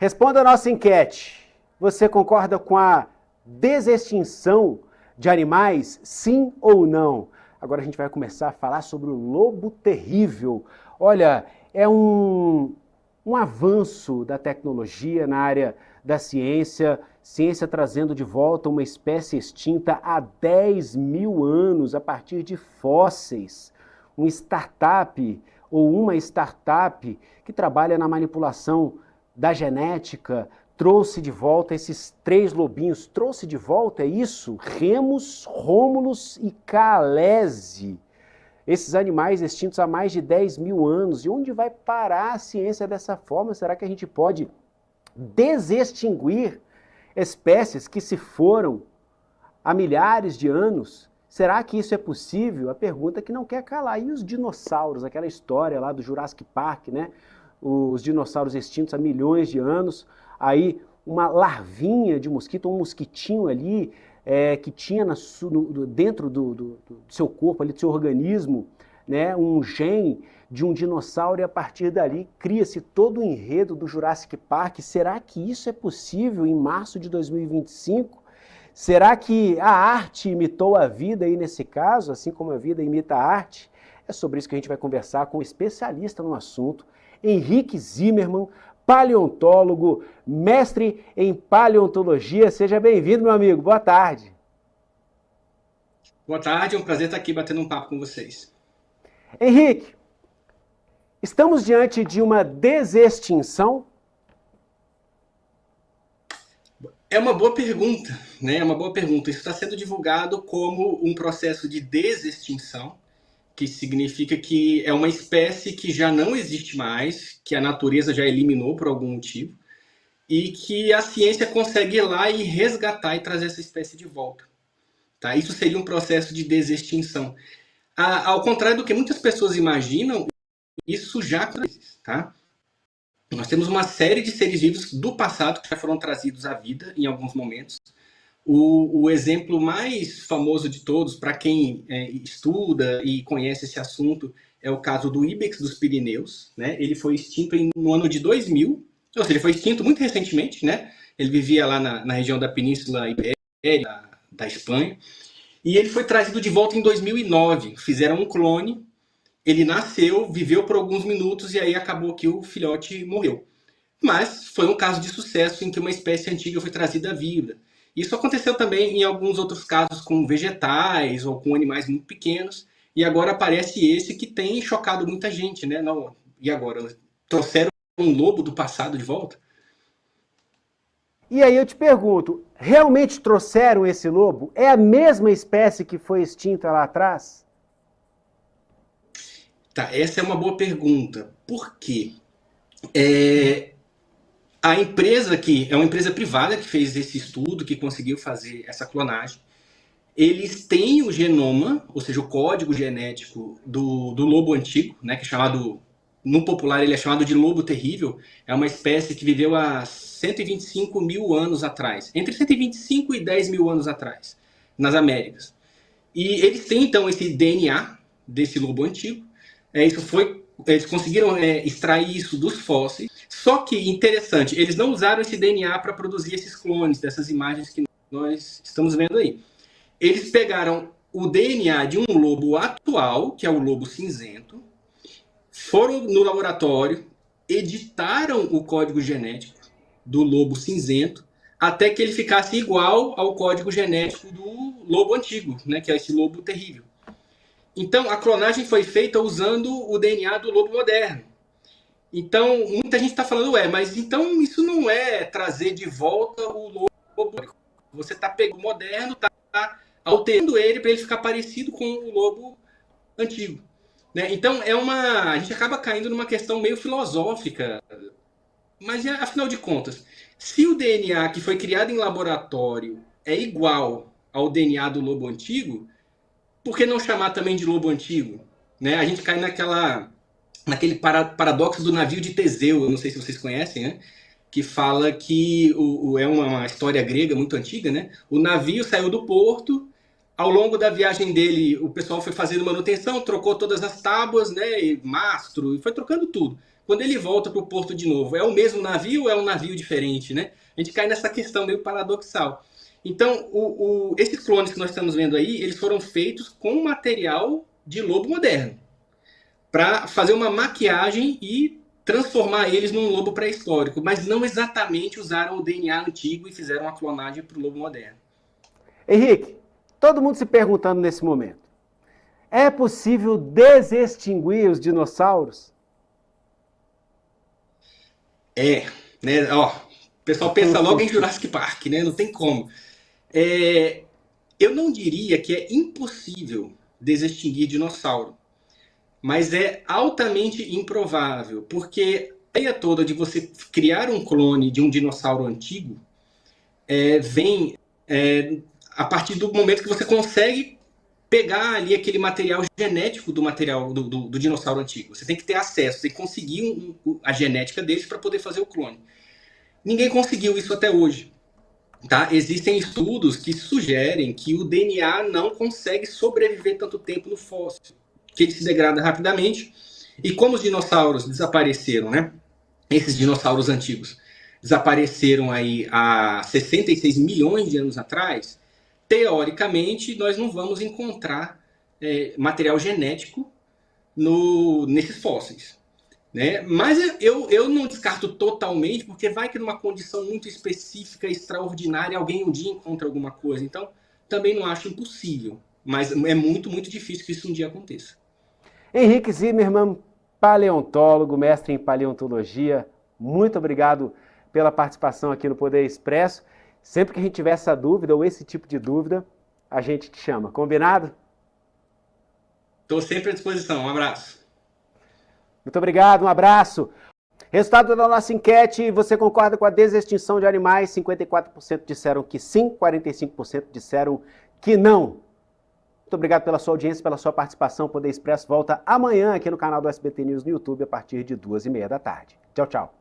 Responda a nossa enquete. Você concorda com a desextinção de animais, sim ou não? Agora a gente vai começar a falar sobre o lobo terrível. Olha, é um avanço da tecnologia na área da ciência trazendo de volta uma espécie extinta há 10 mil anos, a partir de fósseis. Um startup ou uma startup que trabalha na manipulação da genética trouxe de volta esses 3 lobinhos. Trouxe de volta, é isso? Remus, Rômulus e Calese. Esses animais extintos há mais de 10 mil anos. E onde vai parar a ciência dessa forma? Será que a gente pode desextinguir espécies que se foram há milhares de anos? Será que isso é possível? A pergunta que não quer calar. E os dinossauros? Aquela história lá do Jurassic Park, né? Os dinossauros extintos há milhões de anos. Aí uma larvinha de mosquito, um mosquitinho ali, que tinha dentro do seu corpo, ali, do seu organismo, né, um gene de um dinossauro, e a partir dali cria-se todo o enredo do Jurassic Park. Será que isso é possível em março de 2025? Será que a arte imitou a vida aí nesse caso, assim como a vida imita a arte? É sobre isso que a gente vai conversar com um especialista no assunto, Henrique Zimmermann, paleontólogo, mestre em paleontologia. Seja bem-vindo, meu amigo. Boa tarde. Boa tarde, é um prazer estar aqui batendo um papo com vocês. Henrique, estamos diante de uma desextinção? É uma boa pergunta, né? É uma boa pergunta. Isso está sendo divulgado como um processo de desextinção, que significa que é uma espécie que já não existe mais, que a natureza já eliminou por algum motivo, e que a ciência consegue ir lá e resgatar e trazer essa espécie de volta. Tá? Isso seria um processo de desextinção. Ao contrário do que muitas pessoas imaginam, isso já acontece, tá? Nós temos uma série de seres vivos do passado que já foram trazidos à vida em alguns momentos. O exemplo mais famoso de todos, para quem estuda e conhece esse assunto, é o caso do Ibex dos Pirineus. Né? Ele foi extinto no ano de 2000, ou seja, ele foi extinto muito recentemente. Né? Ele vivia lá na região da Península Ibérica, da Espanha, e ele foi trazido de volta em 2009. Fizeram um clone, ele nasceu, viveu por alguns minutos e aí acabou que o filhote morreu. Mas foi um caso de sucesso em que uma espécie antiga foi trazida à vida. Isso aconteceu também em alguns outros casos com vegetais ou com animais muito pequenos. E agora aparece esse que tem chocado muita gente, né? Não, e agora? Trouxeram um lobo do passado de volta? E aí eu te pergunto, realmente trouxeram esse lobo? É a mesma espécie que foi extinta lá atrás? Tá, essa é uma boa pergunta. Por quê? A empresa que é uma empresa privada que fez esse estudo, que conseguiu fazer essa clonagem. Eles têm o genoma, ou seja, o código genético do lobo antigo, né, que é chamado, no popular ele é chamado de lobo terrível. É uma espécie que viveu há 125 mil anos atrás, entre 125 e 10 mil anos atrás, nas Américas. E eles têm então esse DNA desse lobo antigo. Eles conseguiram extrair isso dos fósseis. Só que, interessante, eles não usaram esse DNA para produzir esses clones, dessas imagens que nós estamos vendo aí. Eles pegaram o DNA de um lobo atual, que é o lobo cinzento, foram no laboratório, editaram o código genético do lobo cinzento, até que ele ficasse igual ao código genético do lobo antigo, né, que é esse lobo terrível. Então, a clonagem foi feita usando o DNA do lobo moderno. Então, muita gente está falando, mas então isso não é trazer de volta o lobo. Você está pegando o moderno, está alterando ele para ele ficar parecido com o lobo antigo. Né? Então, a gente acaba caindo numa questão meio filosófica. Mas, afinal de contas, se o DNA que foi criado em laboratório é igual ao DNA do lobo antigo, por que não chamar também de lobo antigo? Né? A gente cai naquele paradoxo do navio de Teseu, eu não sei se vocês conhecem, né? Que fala que é uma história grega muito antiga, né? O navio saiu do porto, ao longo da viagem dele, o pessoal foi fazendo manutenção, trocou todas as tábuas, né? E mastro, e foi trocando tudo. quando ele volta para o porto de novo, é o mesmo navio ou é um navio diferente, né? A gente cai nessa questão meio paradoxal. Então, esses clones que nós estamos vendo aí, eles foram feitos com material de lobo moderno, para fazer uma maquiagem e transformar eles num lobo pré-histórico, mas não exatamente usaram o DNA antigo e fizeram uma clonagem para o lobo moderno. Henrique, todo mundo se perguntando nesse momento, é possível desextinguir os dinossauros? Né? Ó, o pessoal pensa logo em Jurassic Park, né? Não tem como. Eu não diria que é impossível desextinguir dinossauro, mas é altamente improvável, porque a ideia toda de você criar um clone de um dinossauro antigo vem a partir do momento que você consegue pegar ali aquele material genético do material do dinossauro antigo. Você tem que ter acesso, você tem que conseguir a genética deles para poder fazer o clone. Ninguém conseguiu isso até hoje. Tá? Existem estudos que sugerem que o DNA não consegue sobreviver tanto tempo no fóssil, que ele se degrada rapidamente. E como os dinossauros desapareceram, né? Esses dinossauros antigos desapareceram aí há 66 milhões de anos atrás, teoricamente nós não vamos encontrar material genético nesses fósseis. Né? Mas eu não descarto totalmente, porque vai que numa condição muito específica, extraordinária, alguém um dia encontra alguma coisa. Então, também não acho impossível. Mas é muito, muito difícil que isso um dia aconteça. Henrique Zimmermann, paleontólogo, mestre em paleontologia, muito obrigado pela participação aqui no Poder Expresso. Sempre que a gente tiver essa dúvida ou esse tipo de dúvida, a gente te chama. Combinado? Estou sempre à disposição. Um abraço. Muito obrigado, um abraço. Resultado da nossa enquete, você concorda com a desextinção de animais? 54% disseram que sim, 45% disseram que não. Muito obrigado pela sua audiência, pela sua participação. O Poder Expresso volta amanhã aqui no canal do SBT News no YouTube a partir de 2h30 da tarde. Tchau, tchau.